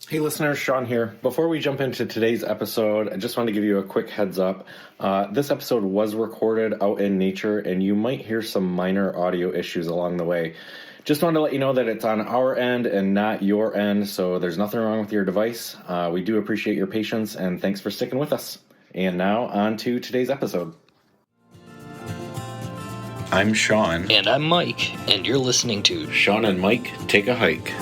Hey listeners, Shawn here. Before we jump into today's episode, I just wanted to give you a quick heads up. This episode was recorded out in nature, and you might hear some minor audio issues along the way. Just wanted to let you know that it's on our end and not your end, so there's nothing wrong with your device. We do appreciate your patience, and thanks for sticking with us. And now, on to today's episode. I'm Shawn. And I'm Mike, and you're listening to Shawn and Mike Take a Hike.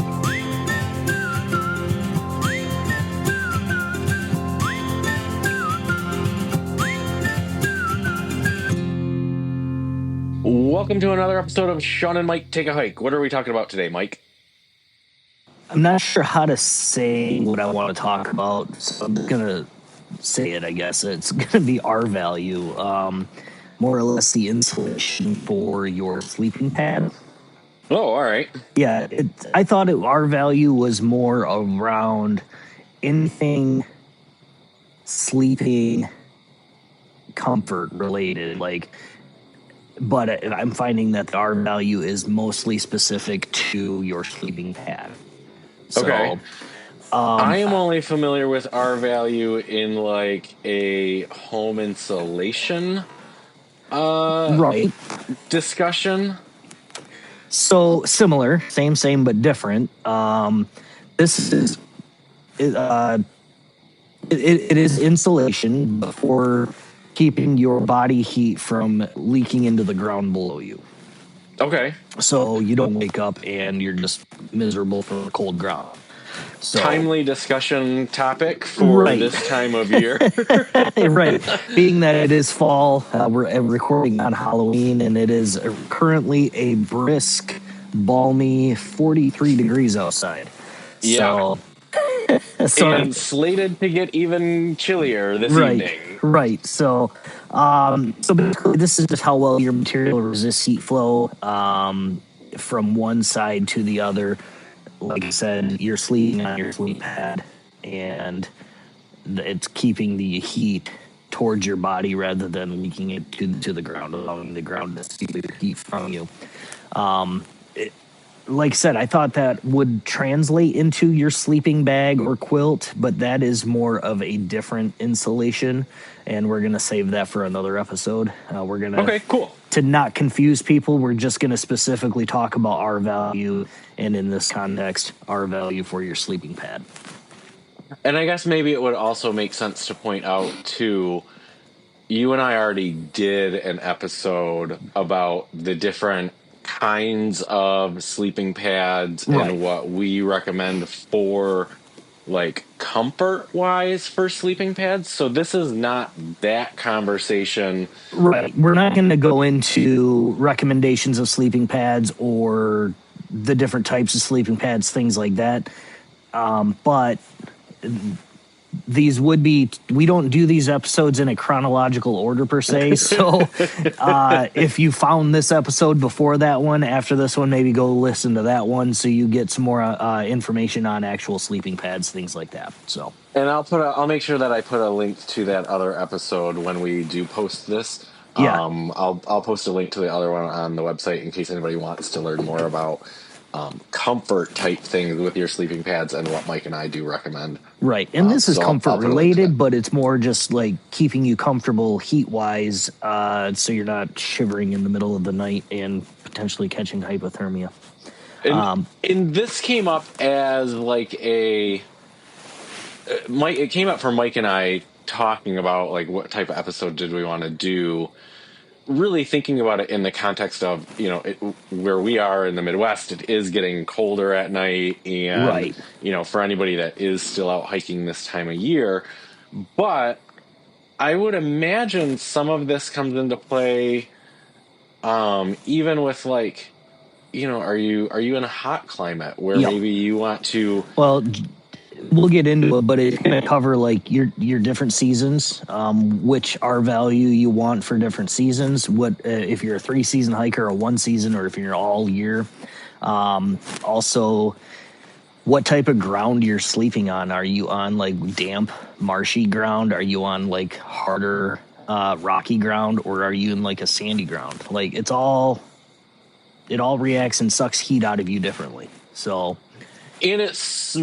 Welcome to another episode of Shawn and Mike Take a Hike. What are we talking about today, Mike? I'm not sure how to say what I want to talk about, so I'm going to say it, I guess. It's going to be R value, more or less the insulation for your sleeping pad. Oh, all right. Yeah, I thought R value was more around anything sleeping comfort related, but I'm finding that the R value is mostly specific to your sleeping pad. So, okay. I am only familiar with R value in like a home insulation right. discussion. So similar, same, but different. This is it is insulation for keeping your body heat from leaking into the ground below you. Okay. So you don't wake up and you're just miserable from the cold ground. So, timely discussion topic for this time of year. Right. Being that it is fall, we're recording on Halloween, and it is currently a brisk, balmy 43 degrees outside. Yeah. And slated to get even chillier this evening. Right. So basically, this is just how well your material resists heat flow from one side to the other. Like I said, you're sleeping on your sleep pad, and it's keeping the heat towards your body rather than leaking it to the ground, allowing the ground to steal the heat from you. Like I said, I thought that would translate into your sleeping bag or quilt, but that is more of a different insulation, and we're going to save that for another episode. We're going to... Okay, cool. To not confuse people, we're just going to specifically talk about R value, and in this context, R value for your sleeping pad. And I guess maybe it would also make sense to point out, too, you and I already did an episode about the different kinds of sleeping pads and what we recommend for like comfort wise for sleeping pads. So this is not that conversation. Right. We're not going to go into recommendations of sleeping pads or the different types of sleeping pads, things like that. But these would be, we don't do these episodes in a chronological order per se. So if you found this episode before that one, after this one, maybe go listen to that one so you get some more information on actual sleeping pads, things like that. So, and I'll make sure that I put a link to that other episode when we do post this. Yeah. I'll post a link to the other one on the website in case anybody wants to learn more about comfort type things with your sleeping pads and what Mike and I do recommend. Right. And this is comfort related, but it's more just like keeping you comfortable heat wise, so you're not shivering in the middle of the night and potentially catching hypothermia. And this came up as like it came up for Mike and I talking about like what type of episode did we want to do, really thinking about it in the context of, where we are in the Midwest, it is getting colder at night. And, for anybody that is still out hiking this time of year. But I would imagine some of this comes into play even with like, are you in a hot climate where maybe you want to... Well, we'll get into it, but it's going to cover like your different seasons, which R value you want for different seasons. What if you're a 3-season hiker, a 1 season, or if you're all year. Also, what type of ground you're sleeping on. Are you on like damp, marshy ground? Are you on like harder, rocky ground, or are you in like a sandy ground? Like it all reacts and sucks heat out of you differently. So And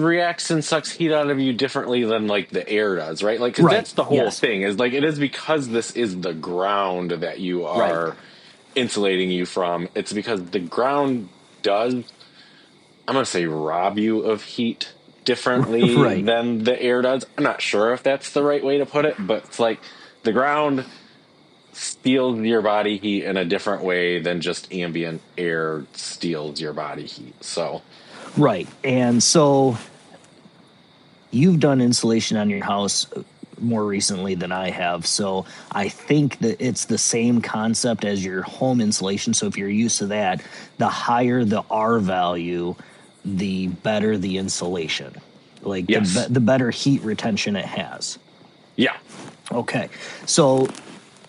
reacts and sucks heat out of you differently than like the air does, right? Like, because Right. that's the whole Yes. thing is like it is because this is the ground that you Right. are insulating you from. It's because the ground does, I'm going to say, rob you of heat differently Right. than the air does. I'm not sure if that's the right way to put it, but it's like the ground steals your body heat in a different way than just ambient air steals your body heat. So, Right. And so you've done insulation on your house more recently than I have. So I think that it's the same concept as your home insulation. So if you're used to that, the higher the R value, the better the insulation. Like yes. the better heat retention it has. Yeah. Okay. So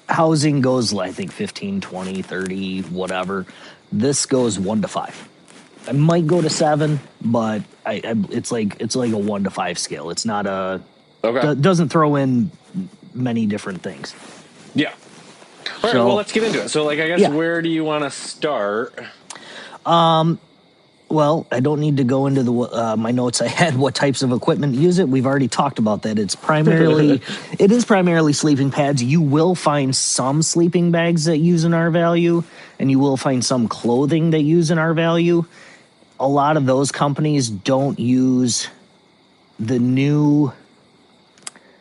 housing goes, I think, 15, 20, 30, whatever. This goes 1 to 5. I might go to 7, but it's like a 1 to 5 scale. It's not a Okay. doesn't throw in many different things. Yeah. All right. So Well, let's get into it. So, like, I guess yeah. where do you want to start? Well, I don't need to go into the my notes I had what types of equipment use it. We've already talked about that. It is primarily sleeping pads. You will find some sleeping bags that use an R value, and you will find some clothing that use an R value. A lot of those companies don't use the new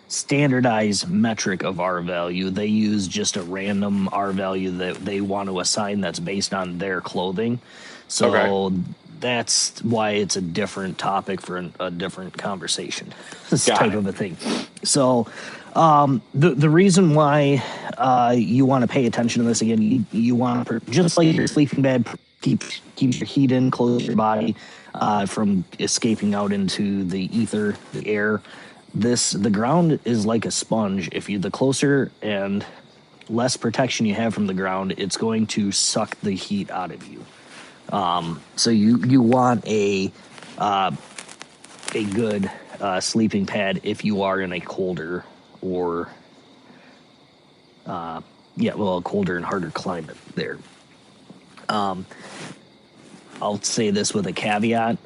standardized metric of R value. They use just a random R value that they want to assign that's based on their clothing. So Okay. that's why it's a different topic for a different conversation, this Got type it. of a thing. So the reason why you want to pay attention to this again, you want to, just like your sleeping bag, keep your heat in, close your body from escaping out into the ether, the air. The ground is like a sponge. The closer and less protection you have from the ground, it's going to suck the heat out of you. So you want a good sleeping pad if you are in a colder or a colder and harder climate there. I'll say this with a caveat.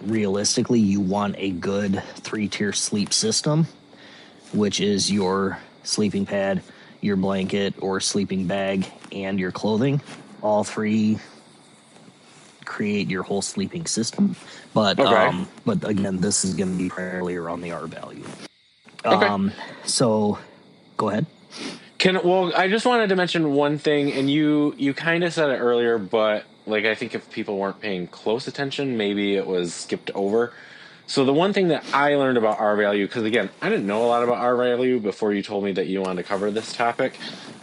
Realistically, you want a good 3-tier sleep system, which is your sleeping pad, your blanket or sleeping bag, and your clothing. All 3 create your whole sleeping system. But Okay. but again, this is going to be primarily around the R value. Okay. So go ahead. Well, I just wanted to mention one thing, and you kind of said it earlier, but like I think if people weren't paying close attention, maybe it was skipped over. So the one thing that I learned about R value, because again, I didn't know a lot about R value before you told me that you wanted to cover this topic.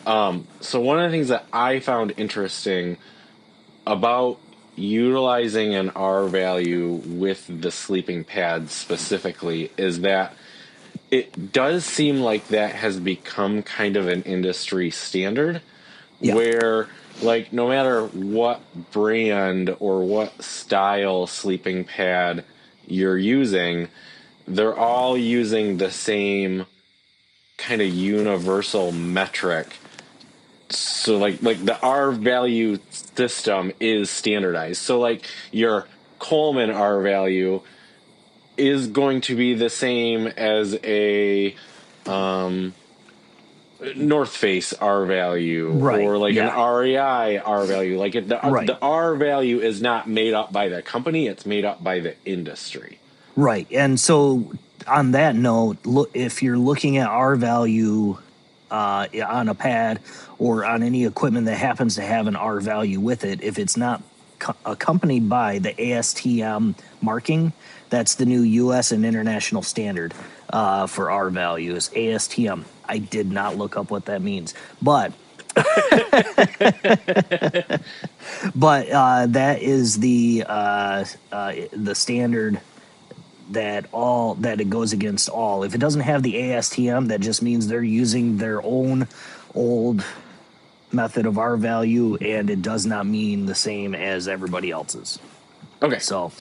So one of the things that I found interesting about utilizing an R value with the sleeping pads specifically is that it does seem like that has become kind of an industry standard Yeah. where like no matter what brand or what style sleeping pad you're using, they're all using the same kind of universal metric. So like the R value system is standardized. So like your Coleman R value is going to be the same as a North Face R value Right. or like an Yeah. REI R value. Like Right. the R value is not made up by the company; it's made up by the industry. Right. And so on that note, look, if you're looking at R value on a pad or on any equipment that happens to have an R value with it, if it's not accompanied by the ASTM marking, that's the new U.S. and international standard for R values. ASTM. I did not look up what that means, but that is the standard that it goes against all. If it doesn't have the ASTM, that just means they're using their own old method of R value, and it does not mean the same as everybody else's. Okay. So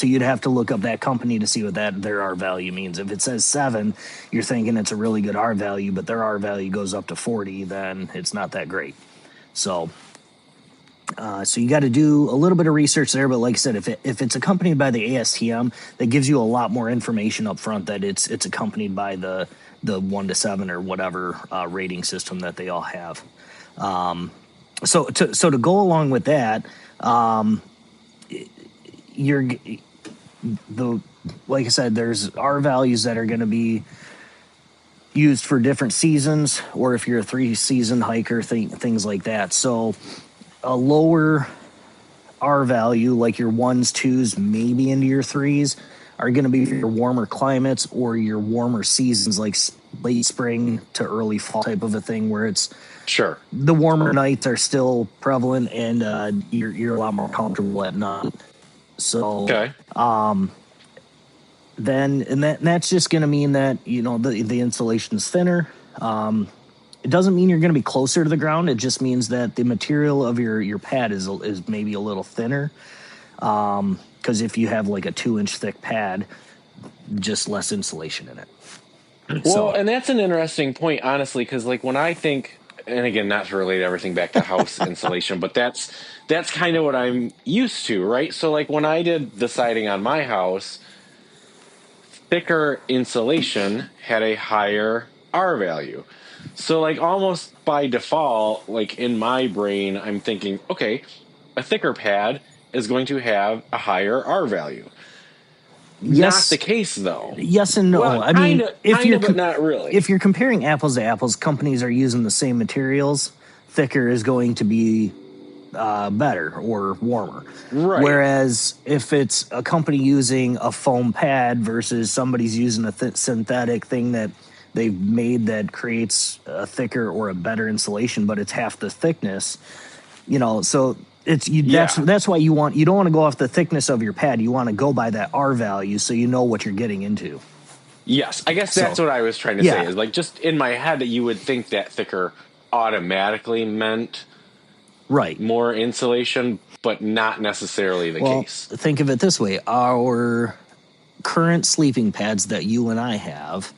you'd have to look up that company to see what their R value means. If it says 7, you're thinking it's a really good R value, but their R value goes up to 40, then it's not that great. So So you got to do a little bit of research there, but like I said, if it's accompanied by the ASTM, that gives you a lot more information up front that it's accompanied by the 1 to 7 or whatever rating system that they all have. So to go along with that, you're the like I said, there's R values that are going to be used for different seasons, or if you're a 3-season hiker, things like that. So a lower R value, like your 1s, 2s, maybe into your 3s, are going to be your warmer climates or your warmer seasons, like late spring to early fall type of a thing, where it's Sure. the warmer nights are still prevalent, and you're a lot more comfortable at night. So Okay. that's just going to mean that the insulation is thinner. It doesn't mean you're going to be closer to the ground. It just means that the material of your pad is maybe a little thinner. Because if you have like a 2-inch thick pad, just less insulation in it. Well, and that's an interesting point, honestly, because like when I think, and again, not to relate everything back to house insulation, but that's kind of what I'm used to, right? So like when I did the siding on my house, thicker insulation had a higher R value. So like almost by default, like in my brain, I'm thinking, okay, a thicker pad is going to have a higher R value. Not the case, though. Yes and no. Well, I mean, but not really. If you're comparing apples to apples, companies are using the same materials. Thicker is going to be better or warmer. Right. Whereas if it's a company using a foam pad versus somebody's using a synthetic thing that they've made that creates a thicker or a better insulation, but it's half the thickness, so that's why you don't want to go off the thickness of your pad. You want to go by that R value so you know what you're getting into. Yes, I guess that's what I was trying to say. Is like just in my head that you would think that thicker automatically meant more insulation, but not necessarily the case. Think of it this way: our current sleeping pads that you and I have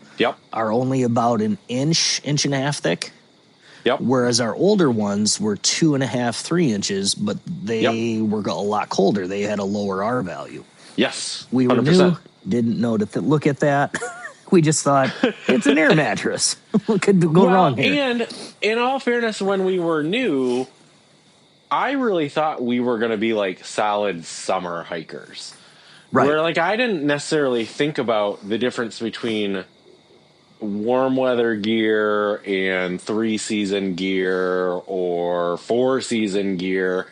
are only about an inch and a half thick. Yep. Whereas our older ones were 2.5, 3 inches, but they were a lot colder. They had a lower R value. Yes. We were 100%. new, didn't know to look at that. We just thought it's an air mattress. What could go wrong here? And in all fairness, when we were new, I really thought we were going to be like solid summer hikers. Right. Where like I didn't necessarily think about the difference between warm weather gear and 3-season gear or 4-season gear.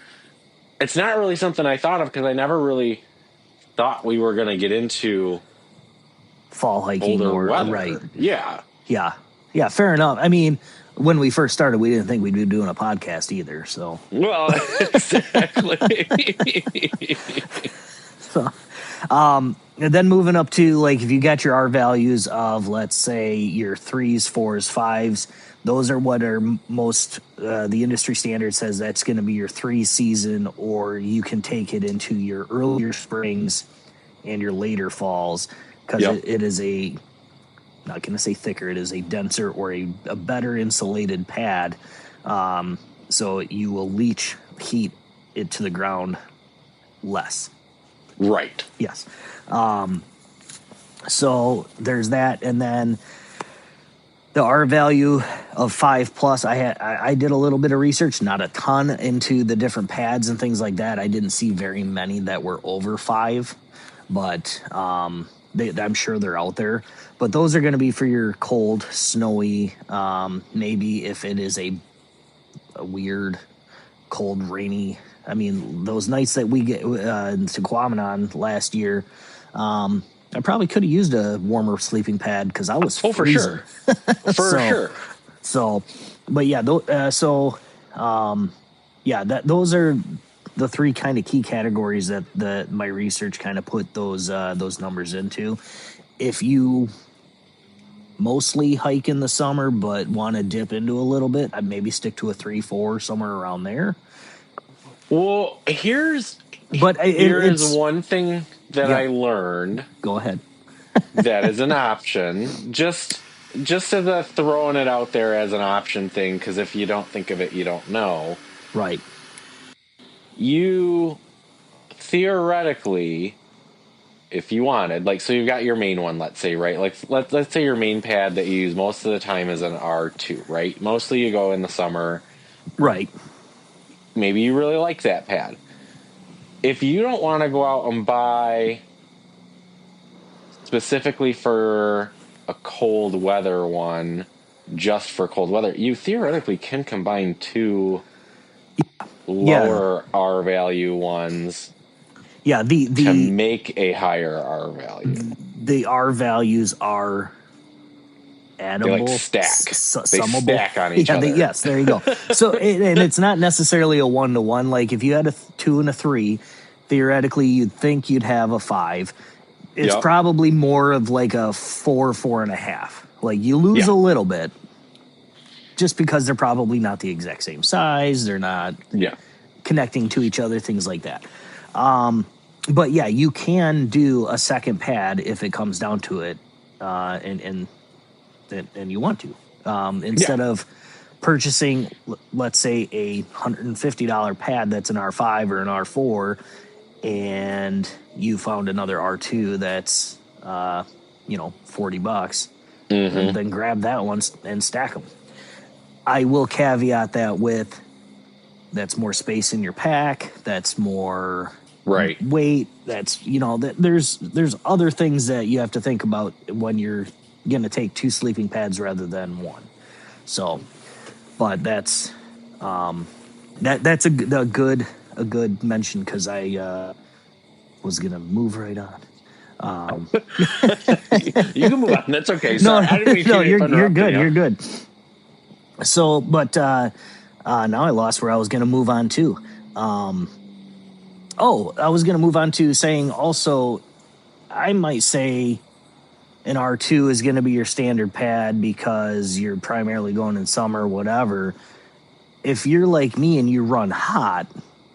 It's not really something I thought of because I never really thought we were going to get into fall hiking or weather. Right. Yeah. Fair enough. I mean, when we first started, we didn't think we'd be doing a podcast either. So well, exactly. And then moving up to like if you got your R values of let's say your 3s, 4s, 5s, those are what are most the industry standard says that's going to be your 3-season, or you can take it into your earlier springs and your later falls because it is not going to say thicker, it is a denser or a better insulated pad, so you will leach heat it to the ground less. Right. Yes. So there's that, and then the R value of 5+. I did a little bit of research, not a ton, into the different pads and things like that. I didn't see very many that were over 5, but I'm sure they're out there. But those are going to be for your cold, snowy, maybe if it is a weird, cold, rainy. I mean, those nights that we get to Quamanon last year, I probably could have used a warmer sleeping pad because I was freezing. For sure. So, but yeah, those are the 3 kind of key categories that my research kind of put those numbers into. If you mostly hike in the summer but want to dip into a little bit, I'd maybe stick to a 3-4, somewhere around there. Well, here's one thing that I learned. Go ahead. That is an option. Just as a throwing it out there as an option thing, because if you don't think of it, you don't know. Right. you theoretically, if you wanted, like, so you've got your main one, let's say, right? Like, let's say your main pad that you use most of the time is an R2, right? Mostly you go in the summer. Right. Maybe you really like that pad. If you don't want to go out and buy specifically for a cold weather one, just for cold weather, you theoretically can combine two lower R value ones. Yeah, to make a higher R value. The R values are addable. They like stack. They summable. stack on each other. Yes, there you go. So, and it's not necessarily a 1-to-1. Like if you had a 2 and a 3, theoretically you'd think you'd have a 5. It's probably more of like a 4, 4.5. Like you lose a little bit just because they're probably not the exact same size. They're not connecting to each other, things like that. But yeah, you can do a second pad if it comes down to it, and you want to, instead of purchasing, let's say, a $150 pad that's an R5 or an R4, and you found another R2 that's $40, and then grab that one and stack them. I will caveat that with that's more space in your pack, that's more weight, that's there's other things that you have to think about when you're going to take 2 sleeping pads rather than 1. So, but that's that's a good mention, because I was going to move right on. You can move on. That's okay. Sorry, you're good. You're good. So, but now I lost where I was going to move on to. I was going to move on to saying also, I might say an R2 is going to be your standard pad because you're primarily going in summer, whatever. If you're like me and you run hot,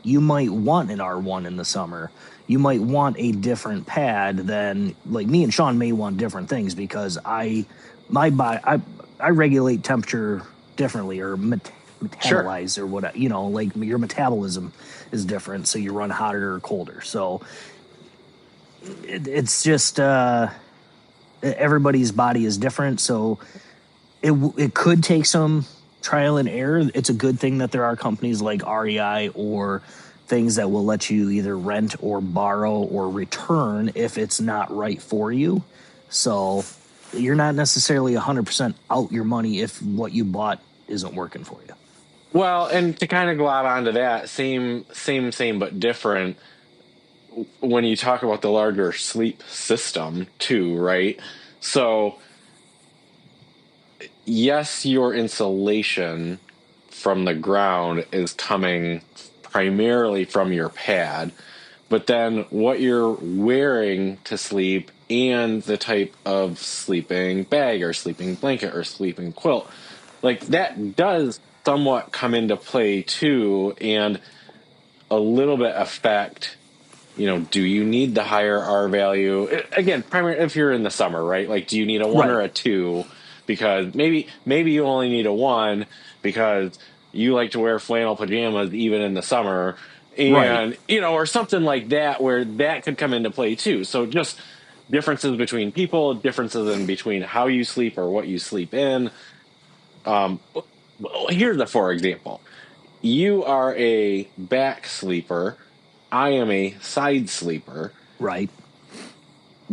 you might want an R1 in the summer. You might want a different pad than, like, me and Shawn may want different things, because I regulate temperature differently, or metabolize, or what, like your metabolism is different, so you run hotter or colder. So it's just everybody's body is different, so it could take some trial and error. It's a good thing that there are companies like REI or things that will let you either rent or borrow or return if it's not right for you. So you're not necessarily 100% out your money if what you bought isn't working for you. Well, and to kind of go out onto that, same, but different. When you talk about the larger sleep system too, right? So yes, your insulation from the ground is coming primarily from your pad, but then what you're wearing to sleep and the type of sleeping bag or sleeping blanket or sleeping quilt, like that does somewhat come into play too, and a little bit affect, do you need the higher R value? Again, primarily if you're in the summer, right? Like, do you need a 1 or a 2? Because maybe you only need a 1 because you like to wear flannel pajamas even in the summer, and or something like that, where that could come into play too. So just differences between people, differences in between how you sleep or what you sleep in. Here's a for example. You are a back sleeper. I am a side sleeper. Right.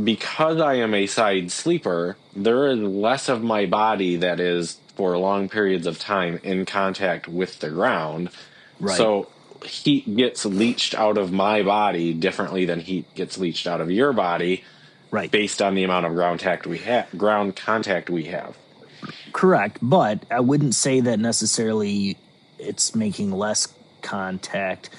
Because I am a side sleeper, there is less of my body that is, for long periods of time, in contact with the ground. Right. So heat gets leached out of my body differently than heat gets leached out of your body, based on the amount of ground contact we have. Correct, but I wouldn't say that necessarily it's making less contact.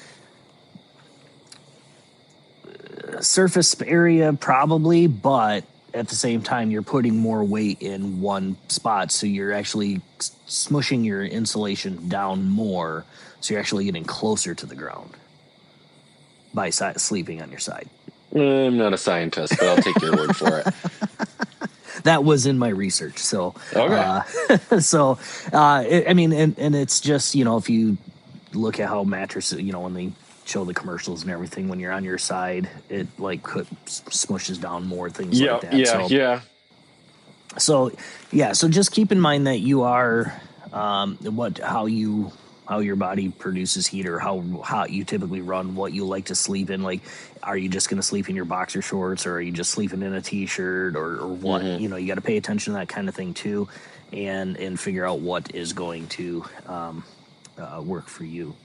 Surface area, probably, but at the same time, you're putting more weight in one spot, so you're actually smushing your insulation down more, so you're actually getting closer to the ground by sleeping on your side. I'm not a scientist, but I'll take your word for it. That was in my research. So, okay. I mean, and it's just, if you look at how mattresses, when they show the commercials and everything. When you're on your side, it like smushes down more, things like that. Yeah. So just keep in mind that you are how your body produces heat, or how hot you typically run, what you like to sleep in. Like, are you just going to sleep in your boxer shorts, or are you just sleeping in a t-shirt, or what? You got to pay attention to that kind of thing too, and figure out what is going to work for you.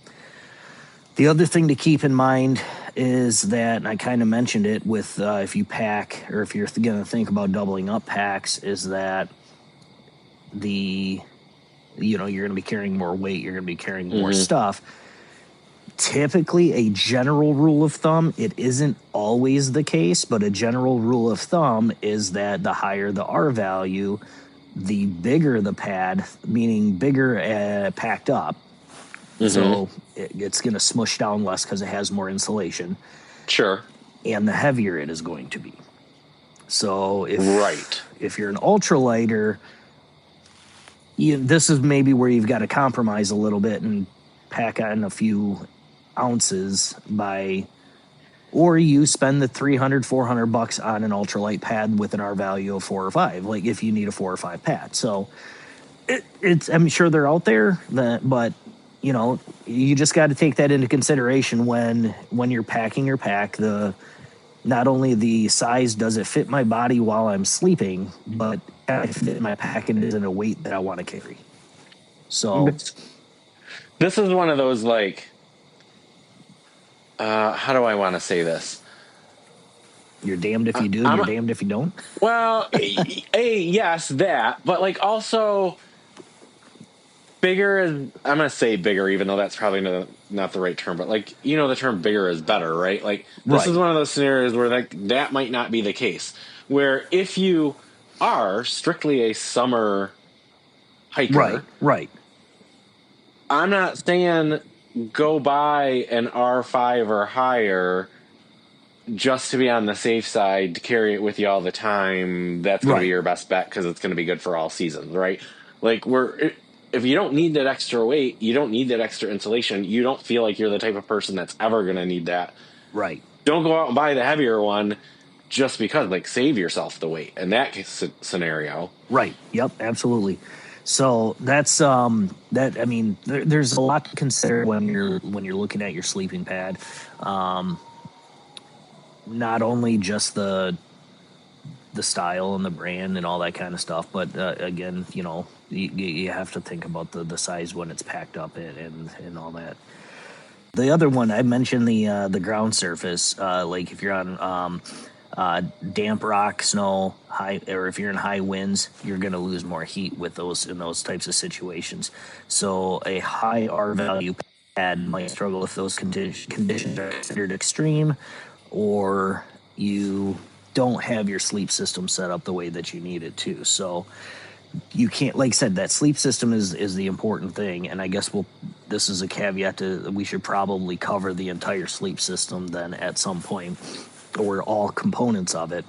The other thing to keep in mind is that, and I kind of mentioned it with if you pack, or if you're going to think about doubling up packs, is that you're going to be carrying more weight, you're going to be carrying more stuff. Typically, a general rule of thumb, it isn't always the case, but a general rule of thumb is that the higher the R value, the bigger the pad, meaning bigger packed up. So it's going to smush down less because it has more insulation. Sure. And the heavier it is going to be. So if you're an ultralighter, this is maybe where you've got to compromise a little bit and pack on a few ounces or you spend the $300-$400 on an ultralight pad with an R value of 4 or 5, like if you need a 4 or 5 pad. So I'm sure they're out there, but you just got to take that into consideration when you're packing your pack. Not only the size, does it fit my body while I'm sleeping, but can I fit my pack and is it a weight that I want to carry? So this is one of those, like, how do I want to say this? You're damned if you do, you're damned if you don't. Well, yes, that, but like also bigger is, I'm going to say bigger, even though that's probably not the right term, but like, the term bigger is better, right? Like this is one of those scenarios where that might not be the case, where if you are strictly a summer hiker, right. I'm not saying go buy an R5 or higher just to be on the safe side, to carry it with you all the time. That's going to be your best bet because it's going to be good for all seasons, right? Like if you don't need that extra weight, you don't need that extra insulation, you don't feel like you're the type of person that's ever going to need that. Right. Don't go out and buy the heavier one just because, like, save yourself the weight in that scenario. Right. Yep. Absolutely. So that's there's a lot to consider when you're looking at your sleeping pad. Not only just the style and the brand and all that kind of stuff, but again, you have to think about the size when it's packed up and all that. The other one I mentioned, the ground surface, like if you're on damp rock, snow, high, or if you're in high winds, you're going to lose more heat with those in those types of situations. So a high R value pad might struggle if those conditions are considered extreme, or you don't have your sleep system set up the way that you need it to. So you can't, like I said, that sleep system is the important thing. And I guess this is a caveat we should probably cover the entire sleep system then at some point, or all components of it.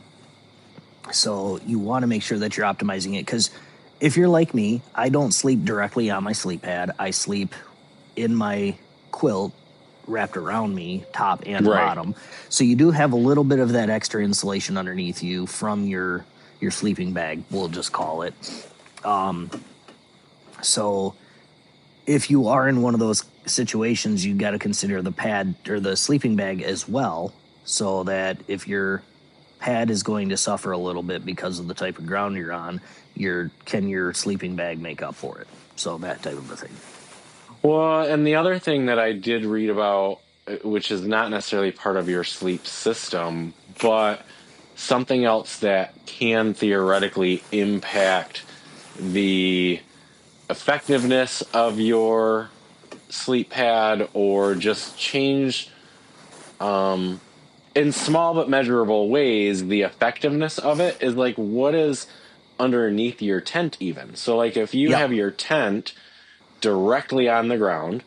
So you want to make sure that you're optimizing it, because if you're like me, I don't sleep directly on my sleep pad. I sleep in my quilt wrapped around me, top and bottom. So you do have a little bit of that extra insulation underneath you from your sleeping bag, we'll just call it. So if you are in one of those situations, you got to consider the pad or the sleeping bag as well, so that if your pad is going to suffer a little bit because of the type of ground you're on, can your sleeping bag make up for it? So that type of a thing. Well, and the other thing that I did read about, which is not necessarily part of your sleep system, but something else that can theoretically impact the effectiveness of your sleep pad, or just change, in small but measurable ways, the effectiveness of it, is like what is underneath your tent even. So like if you have your tent directly on the ground,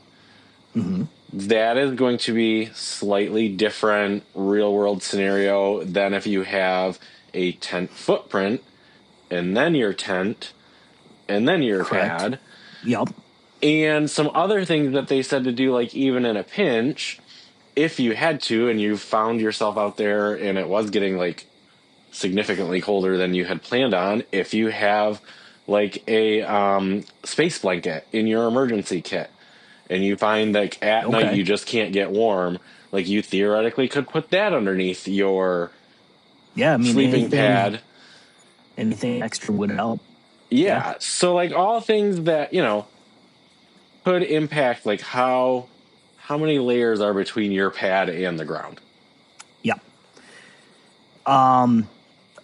that is going to be slightly different real world scenario than if you have a tent footprint and then your tent and then your pad. Yep. And some other things that they said to do, like even in a pinch, if you had to and you found yourself out there and it was getting like significantly colder than you had planned on, if you have like a space blanket in your emergency kit and you find that at night Okay. you just can't get warm, like you theoretically could put that underneath your Yeah, I mean sleeping pad. anything extra would help. Yeah. Yeah. So like all things that, could impact like how many layers are between your pad and the ground. Yeah.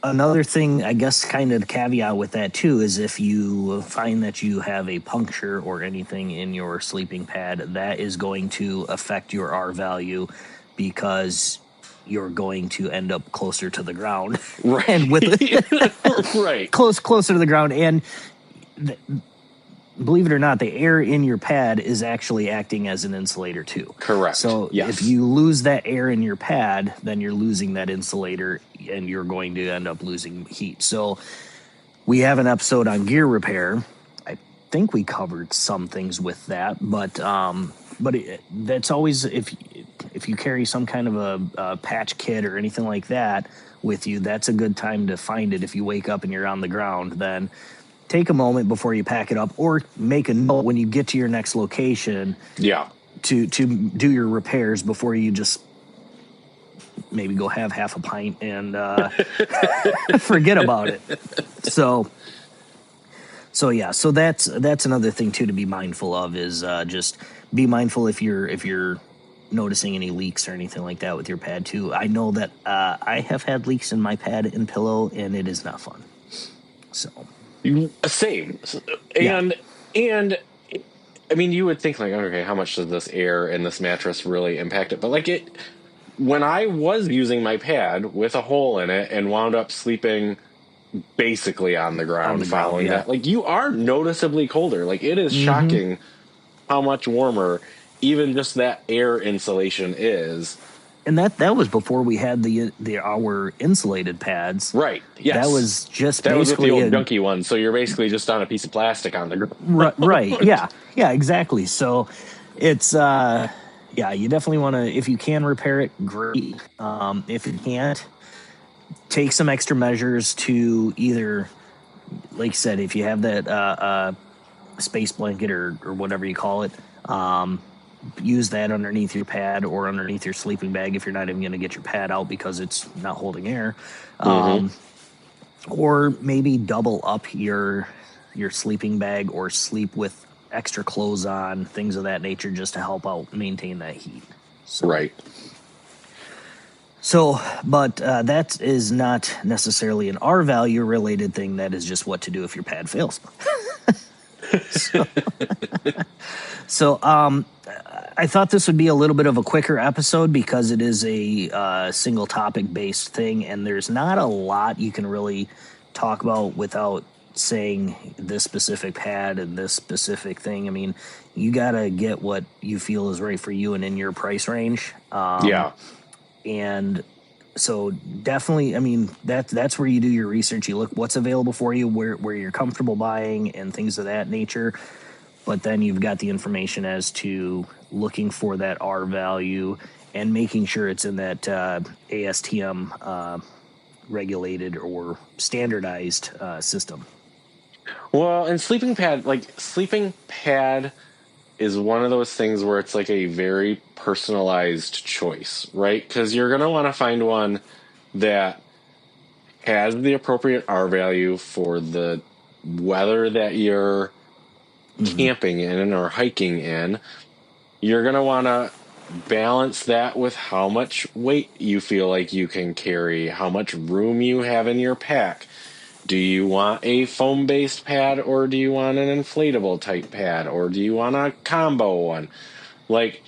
Another thing, I guess, kind of caveat with that too, is if you find that you have a puncture or anything in your sleeping pad, that is going to affect your R value because you're going to end up closer to the ground, Right. and with Right. closer to the ground, and believe it or not, the air in your pad is actually acting as an insulator too. Correct. So Yes. if you lose that air in your pad, then you're losing that insulator and you're going to end up losing heat. So we have an episode on gear repair. I think we covered some things with that, but that's always if you carry some kind of a patch kit or anything like that with you, that's a good time to find it. If you wake up and you're on the ground, then take a moment before you pack it up, or make a note when you get to your next location. Yeah. To do your repairs before you just maybe go have half a pint and forget about it. So yeah, so that's another thing too to be mindful of is just be mindful if you're noticing any leaks or anything like that with your pad too. I know that I have had leaks in my pad and pillow, and it is not fun. So. Same. And I mean, you would think like, okay, how much does this air in this mattress really impact it? But like when I was using my pad with a hole in it and wound up sleeping basically on the ground following yeah. that, like you are noticeably colder. Like it is shocking how much warmer even just that air insulation is. And that was before we had our insulated pads. Right. Yes. That was just that basically was with the old junky one. So you're basically just on a piece of plastic on the ground. Right. Yeah. Yeah, exactly. So it's you definitely want to, if you can repair it, great. If you can't, take some extra measures to either, like you said, if you have that space blanket or whatever you call it, use that underneath your pad or underneath your sleeping bag if you're not even going to get your pad out because it's not holding air. Or maybe double up your sleeping bag or sleep with extra clothes on, things of that nature, just to help out maintain that heat. So, Right. So, but that is not necessarily an R value related thing. That is just what to do if your pad fails. So, I thought this would be a little bit of a quicker episode because it is a single topic based thing, and there's not a lot you can really talk about without saying this specific pad and this specific thing. I mean, you gotta get what you feel is right for you and in your price range. And so definitely, I mean, that's where you do your research. You look what's available for you, where you're comfortable buying and things of that nature. But then you've got the information as to looking for that R value and making sure it's in that ASTM regulated or standardized system. Well, and sleeping pad is one of those things where it's like a very personalized choice, right? Because you're going to want to find one that has the appropriate R value for the weather that you're camping in or hiking in. You're going to want to balance that with how much weight you feel like you can carry, how much room you have in your pack. Do you want a foam-based pad, or do you want an inflatable type pad, or do you want a combo one? Like,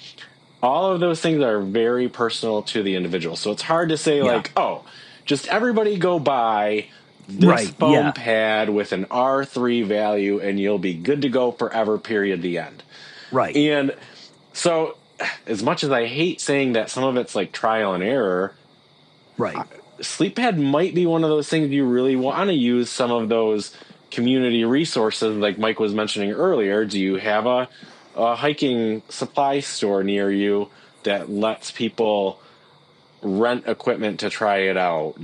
all of those things are very personal to the individual. So it's hard to say, like, oh, just everybody go buy this foam pad with an R3 value, and you'll be good to go forever, period, the end. Right. And so, as much as I hate saying that some of it's like trial and error, right. Sleep pad might be one of those things you really want to use some of those community resources like Mike was mentioning earlier. Do you have a hiking supply store near you that lets people rent equipment to try it out?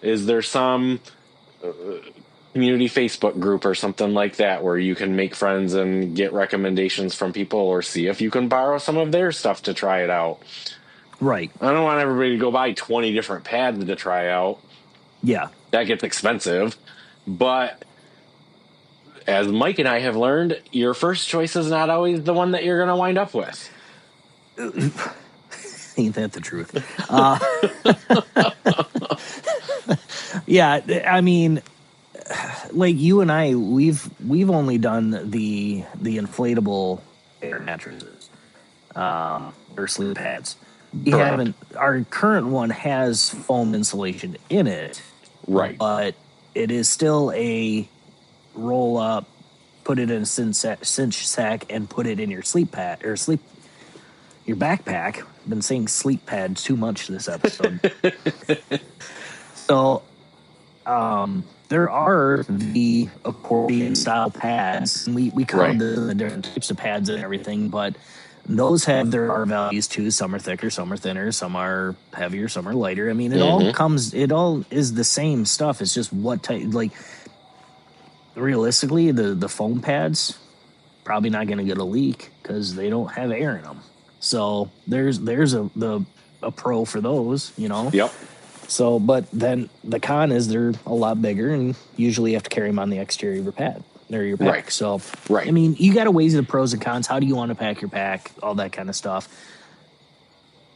Is there some community Facebook group or something like that where you can make friends and get recommendations from people, or see if you can borrow some of their stuff to try it out? Right. I don't want everybody to go buy 20 different pads to try out. Yeah. That gets expensive. But as Mike and I have learned, your first choice is not always the one that you're going to wind up with. Ain't that the truth? Yeah, I mean, like you and I, we've only done the inflatable air mattresses or sleep pads. We Correct. haven't. Our current one has foam insulation in it, Right. but it is still a roll up, put it in a cinch sack, and put it in your sleep pad or your backpack. I've been saying sleep pads too much this episode. So, there are the accordion style pads. And we covered the different types of pads and everything, but those have their R values too. Some are thicker, some are thinner, some are heavier, some are lighter. I mean, it all is the same stuff. It's just what type, like, realistically, the foam pads probably not going to get a leak because they don't have air in them. So there's a pro for those, you know. Yep. So, but then the con is they're a lot bigger, and usually you have to carry them on the exterior of your pad or your pack. Right. So, right. I mean, you got to weigh the pros and cons. How do you want to pack your pack? All that kind of stuff.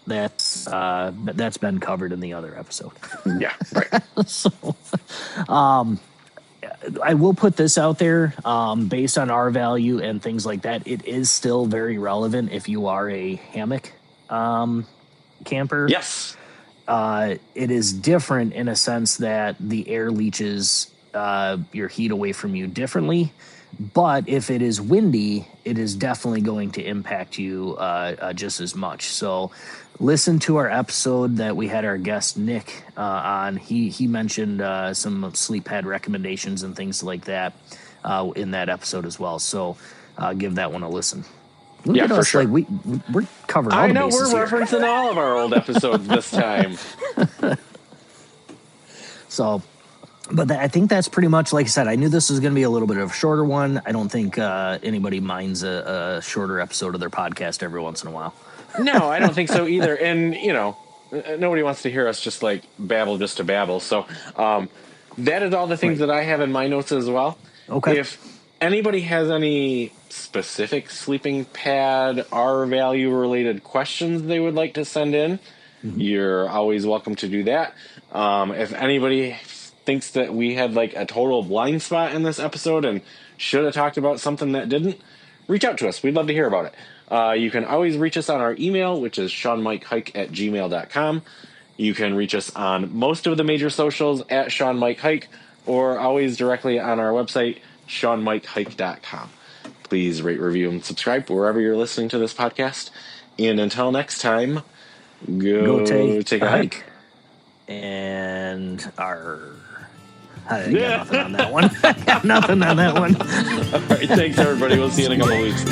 That's been covered in the other episode. Yeah. Right. So, I will put this out there, based on our value and things like that. It is still very relevant if you are a hammock camper. Yes. It is different in a sense that the air leaches your heat away from you differently. But if it is windy, it is definitely going to impact you just as much. So listen to our episode that we had our guest Nick on. He mentioned some sleep pad recommendations and things like that in that episode as well. So give that one a listen. Look at us, sure. Like we're covering all I the know bases we're here. referencing all of our old episodes this time. So, but I think that's pretty much, like I said, I knew this was going to be a little bit of a shorter one. I don't think anybody minds a shorter episode of their podcast every once in a while. No, I don't think so either. And, you know, nobody wants to hear us just like babble just to babble. So that is all the things that I have in my notes as well. Okay. If anybody has any specific sleeping pad R value related questions they would like to send in, you're always welcome to do that. If anybody thinks that we had like a total blind spot in this episode and should have talked about something that didn't, reach out to us. We'd love to hear about it. You can always reach us on our email, which is ShawnMikeHike@gmail.com. You can reach us on most of the major socials at ShawnMikeHike, or always directly on our website, ShawnMikeHike.com. Please rate, review, and subscribe wherever you're listening to this podcast. And until next time, go take a hike. And I got nothing on that one. I got nothing on that one. All right, thanks, everybody. We'll see you in a couple weeks.